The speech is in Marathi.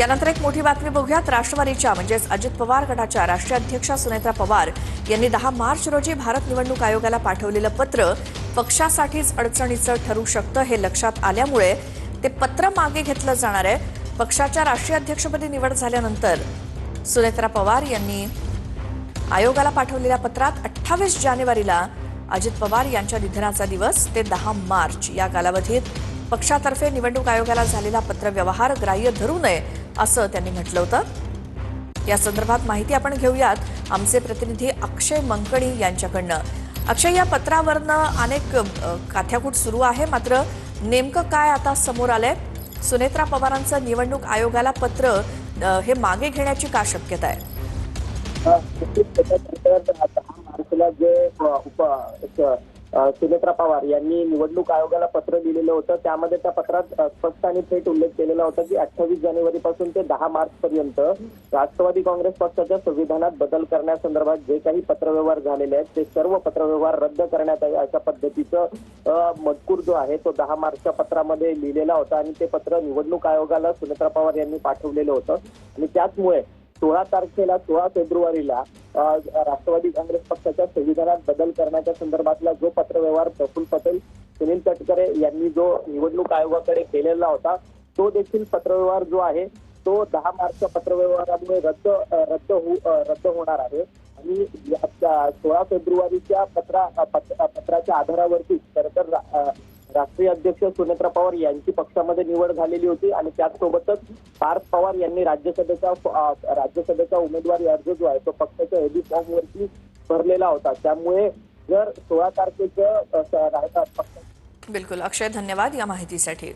त्यानंतर एक मोठी बातमी बघूयात। राष्ट्रवादीच्या म्हणजेच अजित पवार गटाच्या राष्ट्रीय अध्यक्षा सुनेत्रा पवार यांनी 10 मार्च रोजी भारत निवडणूक आयोगाला पाठवलेलं पत्र पक्षासाठीच अडचणीचं ठरू शकतं हे लक्षात आल्यामुळे ते पत्र मागे घेतलं जाणार आहे। पक्षाच्या राष्ट्रीय अध्यक्षपदी निवड झाल्यानंतर सुनेत्रा पवार यांनी आयोगाला पाठवलेल्या पत्रात 28 जानेवारीला अजित पवार यांच्या निधनाचा दिवस ते 10 मार्च या कालावधीत पक्षातर्फे निवडणूक आयोगाला झालेला पत्रव्यवहार ग्राह्य धरू नये असं त्यांनी म्हटलं होतं। या संदर्भात माहिती आपण घेऊयात आमचे प्रतिनिधी अक्षय मंकणी यांच्याकडनं। अक्षय, या पत्रावरनं अनेक काथ्याकूट सुरू आहे, मात्र नेमकं काय आता समोर आलंय? सुनेत्रा पवारांचं निवडणूक आयोगाला पत्र हे मागे घेण्याची का शक्यता आहे? सुनेत्रा पवार यांनी निवडणूक आयोगाला पत्र लिहिलेलं होतं। त्यामध्ये त्या पत्रात स्पष्ट आणि थेट उल्लेख केलेला होता की 28 जानेवारीपासून ते 10 मार्च पर्यंत राष्ट्रवादी काँग्रेस पक्षाच्या संविधानात बदल करण्यासंदर्भात जे काही पत्रव्यवहार झालेले आहेत ते सर्व पत्रव्यवहार रद्द करण्यात यावे अशा पद्धतीचं मजकूर जो आहे तो 10 मार्चच्या पत्रामध्ये लिहिलेला होता आणि ते पत्र निवडणूक आयोगाला सुनेत्रा पवार यांनी पाठवलेलं होतं। आणि त्याचमुळे 16 फेब्रुवारीला राष्ट्रवादी काँग्रेस पक्षाच्या संविधानात बदल करण्याच्या संदर्भातला जो पत्रव्यवहार प्रफुल्ल पटेल, सुनील तटकरे यांनी जो निवडणूक आयोगाकडे केलेला होता तो देखील पत्रव्यवहार जो आहे तो 10 मार्चच्या पत्रव्यवहारामुळे रद्द होणार आहे। आणि 16 फेब्रुवारीच्या पत्राच्या आधारावरती तर राष्ट्रीय अध्यक्ष सुनेत्रा पवार यांची पक्षामध्ये निवड झालेली होती आणि त्याचसोबतच पार्थ पवार यांनी राज्यसभेचा उमेदवारी अर्ज जो आहे तो पक्षाच्या एबी फॉर्मवरती भरलेला होता। त्यामुळे जर 16 तारखेचं बिलकुल अक्षय, धन्यवाद या माहितीसाठी।